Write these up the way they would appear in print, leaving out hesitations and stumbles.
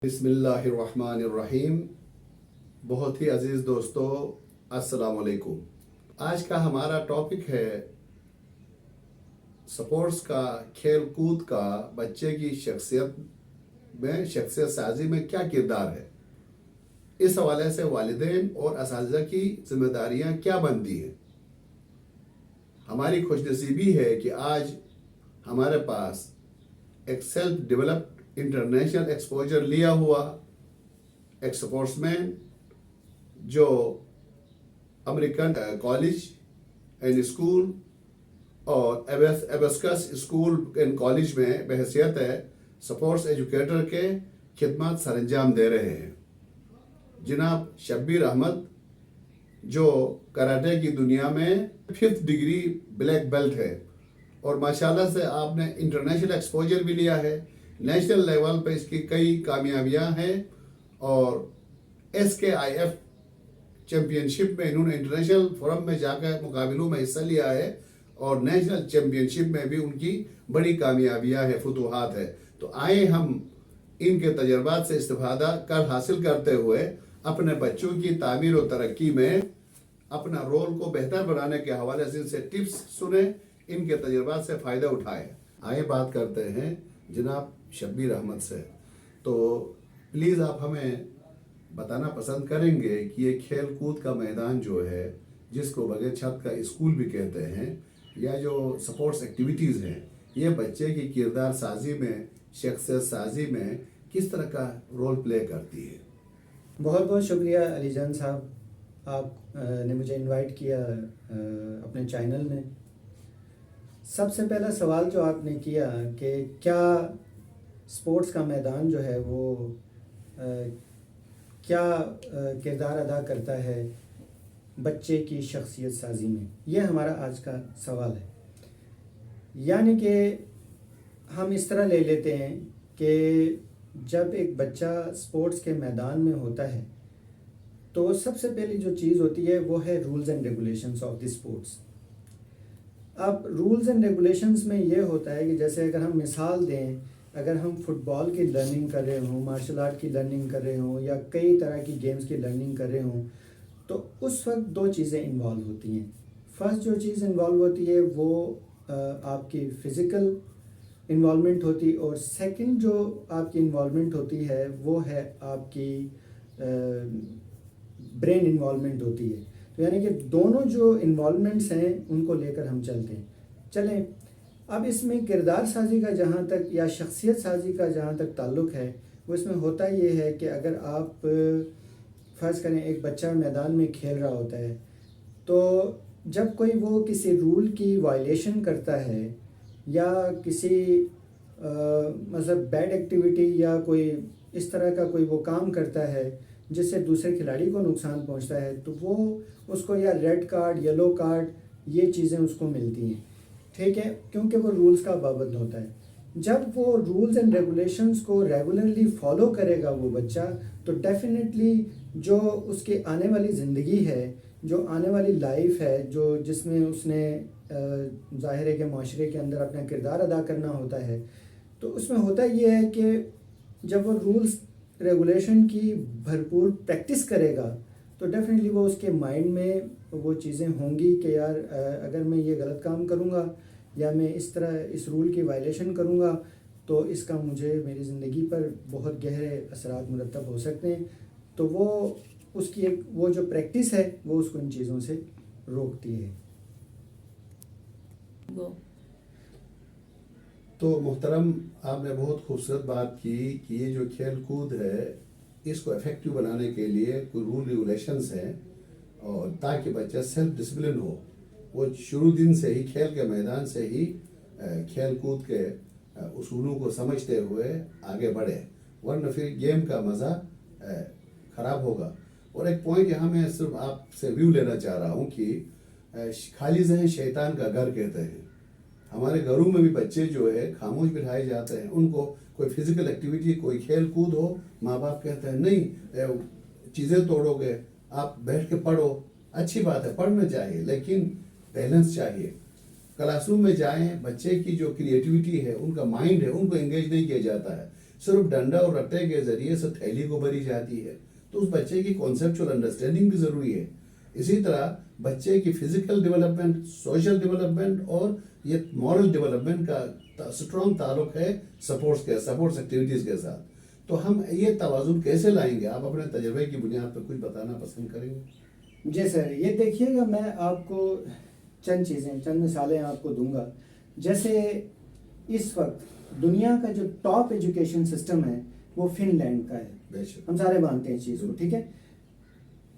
بسم اللہ الرحمن الرحیم. بہت ہی عزیز دوستو، السلام علیکم. آج کا ہمارا ٹاپک ہے سپورٹس کا، کھیل کود کا بچے کی شخصیت سازی میں کیا کردار ہے. اس حوالے سے والدین اور اساتذہ کی ذمہ داریاں کیا بنتی ہیں. ہماری خوش نصیبی ہے کہ آج ہمارے پاس ایک سیلف ڈیولپڈ انٹرنیشنل ایکسپوجر لیا ہوا ایک سپورٹس مین جو امریکن کالج اینڈ اسکول اور ایبسکس اسکول اینڈ کالج میں بحیثیت ہے سپورٹس ایجوکیٹر کے خدمات سر انجام دے رہے ہیں. جناب شبیر احمد جو کراٹے کی دنیا میں 5th ڈگری بلیک بیلٹ ہے اور ماشاءاللہ سے آپ نے انٹرنیشنل ایکسپوجر بھی لیا ہے. نیشنل لیول پہ اس کی کئی کامیابیاں ہیں اور SKIF چیمپئن شپ میں انہوں نے انٹرنیشنل فورم میں جا کر مقابلوں میں حصہ لیا ہے اور نیشنل چیمپئن شپ میں بھی ان کی بڑی کامیابیاں ہیں، فتوحات ہے. تو آئیں ہم ان کے تجربات سے استفادہ حاصل کرتے ہوئے اپنے بچوں کی تعمیر و ترقی میں اپنا رول کو بہتر بنانے کے حوالے سے ان سے ٹپس سنیں، ان کے تجربات سے فائدہ اٹھائیں. آئیں بات کرتے ہیں جناب شبیر احمد سے. تو پلیز آپ ہمیں بتانا پسند کریں گے کہ یہ کھیل کود کا میدان جو ہے، جس کو بغیر چھت کا اسکول بھی کہتے ہیں، یا جو سپورٹس ایکٹیویٹیز ہیں، یہ بچے کی کردار سازی میں، شخصیت سازی میں کس طرح کا رول پلے کرتی ہے. بہت بہت شکریہ علی جان صاحب، آپ نے مجھے انوائٹ کیا اپنے چینل میں. سب سے پہلا سوال جو آپ نے کیا کہ کیا سپورٹس کا میدان جو ہے وہ کیا کردار ادا کرتا ہے بچے کی شخصیت سازی میں، یہ ہمارا آج کا سوال ہے. یعنی کہ ہم اس طرح لے لیتے ہیں کہ جب ایک بچہ سپورٹس کے میدان میں ہوتا ہے تو سب سے پہلی جو چیز ہوتی ہے وہ ہے rules and regulations of the sports. اب رولز اینڈ ریگولیشنز میں یہ ہوتا ہے کہ جیسے اگر ہم مثال دیں، اگر ہم فٹ بال کی لرننگ کر رہے ہوں، مارشل آرٹ کی لرننگ کر رہے ہوں، یا کئی طرح کی گیمز کی لرننگ کر رہے ہوں، تو اس وقت دو چیزیں انوالو ہوتی ہیں. فرسٹ جو چیز انوالو ہوتی ہے وہ آپ کی فزیکل انوالومنٹ ہوتی، اور سیکنڈ جو آپ کی انوالومنٹ ہوتی ہے وہ ہے آپ کی برین انوالومنٹ ہوتی ہے. تو یعنی کہ دونوں جو انوالومنٹس ہیں ان کو لے کر ہم چلیں. اب اس میں کردار سازی کا جہاں تک یا شخصیت سازی کا جہاں تک تعلق ہے، وہ اس میں ہوتا یہ ہے کہ اگر آپ فرض کریں ایک بچہ میدان میں کھیل رہا ہوتا ہے، تو جب کوئی وہ کسی رول کی وائلیشن کرتا ہے یا کسی مطلب بیڈ ایکٹیویٹی یا کوئی اس طرح کا کوئی وہ کام کرتا ہے جس سے دوسرے کھلاڑی کو نقصان پہنچتا ہے، تو وہ اس کو یا ریڈ کارڈ، یلو کارڈ، یہ چیزیں اس کو ملتی ہیں. ٹھیک ہے، کیونکہ وہ رولز کا پابند ہوتا ہے. جب وہ رولز اینڈ ریگولیشنز کو ریگولرلی فالو کرے گا وہ بچہ، تو ڈیفینیٹلی جو اس کے آنے والی زندگی ہے، جو آنے والی لائف ہے، جس میں اس نے ظاہر ہے کہ معاشرے کے اندر اپنا کردار ادا کرنا ہوتا ہے، تو اس میں ہوتا یہ ہے کہ جب وہ رولز ریگولیشن کی بھرپور پریکٹس کرے گا تو ڈیفینیٹلی وہ اس کے مائنڈ میں وہ چیزیں ہوں گی کہ یار اگر میں یہ غلط کام کروں گا یا میں اس طرح اس رول کی وائلیشن کروں گا تو اس کا مجھے میری زندگی پر بہت گہرے اثرات مرتب ہو سکتے ہیں. تو وہ اس کی ایک وہ جو پریکٹس ہے وہ اس کو ان چیزوں سے روکتی ہے. تو محترم، آپ نے بہت خوبصورت بات کی کہ یہ جو کھیل کود ہے اس کو افیکٹو بنانے کے لیے کوئی رول ریگولیشنز ہیں، اور تاکہ بچہ سیلف ڈسپلن ہو، وہ شروع دن سے ہی کھیل کے میدان سے ہی کھیل کود کے اصولوں کو سمجھتے ہوئے آگے بڑھے، ورنہ پھر گیم کا مزہ خراب ہوگا. اور ایک پوائنٹ یہاں میں صرف آپ سے ویو لینا چاہ رہا ہوں کہ خالی ذہن شیطان کا گھر کہتے ہیں. ہمارے گھروں میں بھی بچے جو ہے خاموش بٹھائے جاتے ہیں، ان کو کوئی فزیکل ایکٹیویٹی، کوئی کھیل کود ہو، ماں باپ کہتے ہیں نہیں چیزیں توڑو گے، آپ بیٹھ کے پڑھو. اچھی بات ہے، پڑھنا چاہیے، لیکن بیلنس چاہیے. کلاس روم میں جائیں، بچے کی جو کریٹیوٹی ہے، ان کا مائنڈ ہے، ان کو انگیج نہیں کیا جاتا ہے. صرف ڈنڈا اور رٹے کے ذریعے سے تھیلی کو بھری جاتی ہے. تو اس بچے کی کانسیپچول انڈرسٹینڈنگ بھی ضروری ہے. اسی طرح بچے کی فزیکل ڈیولپمنٹ، سوشل ڈیولپمنٹ اور یہ مورل ڈیولپمنٹ کا اسٹرانگ تعلق ہے سپورٹس ایکٹیویٹیز کے ساتھ. تو ہم یہ توازن کیسے لائیں گے؟ آپ اپنے تجربے کی بنیاد پر کچھ بتانا پسند کریں گے؟ جی سر، یہ دیکھیے گا، میں آپ کو چند مثالیں آپ کو دوں گا. جیسے اس وقت دنیا کا جو ٹاپ ایجوکیشن سسٹم ہے وہ فن لینڈ کا ہے. ہم سارے مانتے ہیں اس چیز کو، ٹھیک ہے.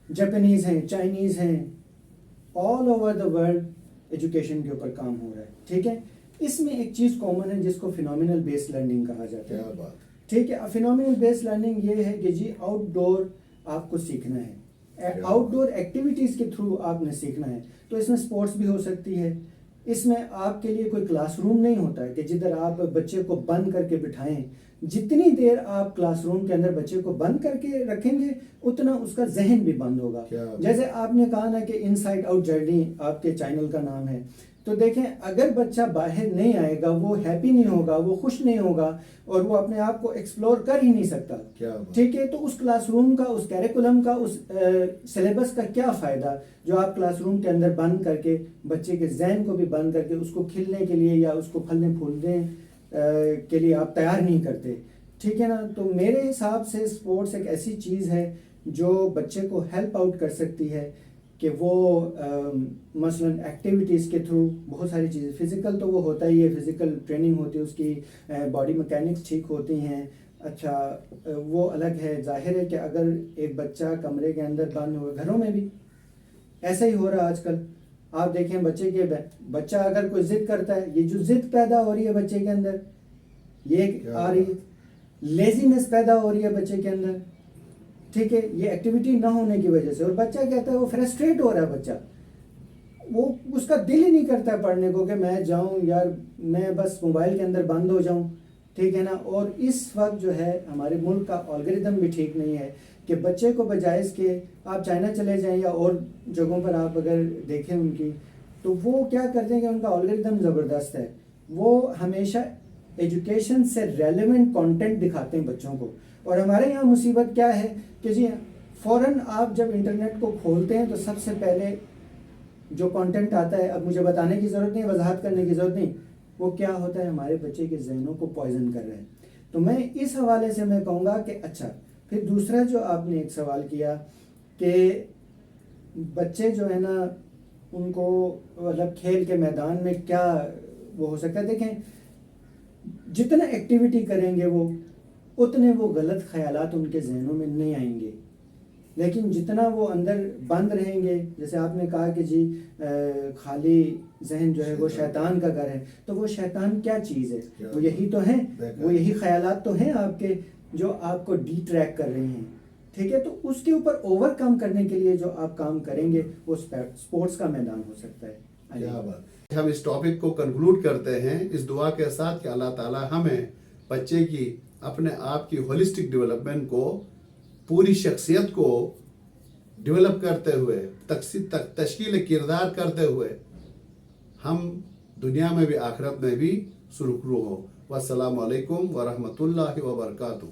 جاپنیز ہیں، چائنیز ہیں، all over the world education کے اوپر کام ہو رہا ہے، ٹھیک ہے. اس میں ایک چیز کامن ہے جس کو فینومینل بیس لرننگ کہا جاتا ہے. کیا بات، ٹھیک ہے. فینومینل بیس لرننگ یہ ہے کہ جی آؤٹ ڈور آپ کو سیکھنا ہے، آؤٹ ڈور ایکٹیویٹیز کے تھرو آپ نے سیکھنا ہے. تو اس میں اسپورٹس بھی ہو سکتی ہے. اس میں آپ کے لیے کوئی کلاس روم نہیں ہوتا ہے کہ جدھر آپ بچے کو بند کر کے بٹھائیں. جتنی دیر آپ کلاس روم کے اندر بچے کو بند کر کے رکھیں گے اتنا اس کا ذہن بھی بند ہوگا. جیسے آپ نے کہا نا کہ ان سائڈ آؤٹ جرنی آپ کے چینل کا نام ہے. تو دیکھیں، اگر بچہ باہر نہیں آئے گا وہ ہیپی نہیں ہوگا، وہ خوش نہیں ہوگا، اور وہ اپنے آپ کو ایکسپلور کر ہی نہیں سکتا. ٹھیک ہے. تو اس کلاس روم کا، اس کیریکولم کا، اس سلیبس کا کیا فائدہ جو آپ کلاس روم کے اندر بند کر کے بچے کے ذہن کو بھی بند کر کے اس کو کھلنے کے لیے یا اس کو پھلنے پھولنے کے لیے آپ تیار نہیں کرتے. ٹھیک ہے نا. تو میرے حساب سے اسپورٹس ایک ایسی چیز ہے جو بچے کو ہیلپ آؤٹ کر سکتی ہے کہ وہ مثلاً ایکٹیویٹیز کے تھرو بہت ساری چیزیں، فزیکل تو وہ ہوتا ہی ہے، فزیکل ٹریننگ ہوتی ہے، اس کی باڈی میکینکس ٹھیک ہوتی ہیں. اچھا، وہ الگ ہے. ظاہر ہے کہ اگر ایک بچہ کمرے کے اندر بند ہو، گھروں میں بھی ایسا ہی ہو رہا ہے آج کل. آپ دیکھیں بچہ اگر کوئی ضد کرتا ہے، یہ جو ضد پیدا ہو رہی ہے بچے کے اندر، یہ آ رہی ہے. لیزینس پیدا ہو رہی ہے بچے کے اندر. ٹھیک ہے. یہ ایکٹیویٹی نہ ہونے کی وجہ سے. اور بچہ کہتا ہے وہ فرسٹریٹ ہو رہا ہے. بچہ وہ اس کا دل ہی نہیں کرتا ہے پڑھنے کو کہ میں جاؤں یار، میں بس موبائل کے اندر بند ہو جاؤں. ٹھیک ہے نا. اور اس وقت جو ہے ہمارے ملک کا الگوریدم بھی ٹھیک نہیں ہے کہ بچے کو بجائے اس کے، آپ چائنا چلے جائیں یا اور جگہوں پر آپ اگر دیکھیں ان کی، تو وہ کیا کرتے ہیں کہ ان کا الگوریدم زبردست ہے. وہ ہمیشہ ایجوکیشن سے ریلیونٹ کانٹینٹ دکھاتے ہیں بچوں کو. اور ہمارے یہاں مصیبت کیا ہے کہ جی فوراً آپ جب انٹرنیٹ کو کھولتے ہیں تو سب سے پہلے جو کانٹینٹ آتا ہے، اب مجھے بتانے کی ضرورت نہیں، وضاحت کرنے کی ضرورت نہیں، وہ کیا ہوتا ہے، ہمارے بچے کے ذہنوں کو پوائزن کر رہے ہیں. تو میں اس حوالے سے میں کہوں گا کہ اچھا. پھر دوسرا جو آپ نے ایک سوال کیا کہ بچے جو ہے نا ان کو مطلب کھیل کے میدان میں کیا وہ ہو سکتا ہے. دیکھیں، جتنا ایکٹیویٹی کریں گے وہ اتنے وہ غلط خیالات ان کے ذہنوں میں نہیں آئیں گے. لیکن جتنا وہ اندر بند رہیں گے، جیسے آپ نے کہا کہ جی خالی ذہن جو ہے وہ شیطان کا گھر ہے. تو وہ شیطان کیا چیز ہے؟ وہ یہی تو ہیں، وہ یہی خیالات تو ہیں آپ کے جو آپ کو ڈی ٹریک کر رہے ہیں. ٹھیک ہے. تو اس کے اوپر اوور کم کرنے کے لیے جو آپ کام کریں گے وہ اسپورٹس کا میدان ہو سکتا ہے. کیا بات. ہم اس ٹاپک کو کنکلوڈ کرتے ہیں اس دعا کے ساتھ کہ اللہ تعالی ہمیں بچے کی اپنے آپ کی ہولسٹک ڈیولپمنٹ کو، پوری شخصیت کو ڈیولپ کرتے ہوئے، تشکیل کردار کرتے ہوئے ہم دنیا میں بھی آخرت میں بھی سرخرو ہو. والسلام علیکم ورحمۃ اللہ وبرکاتہ.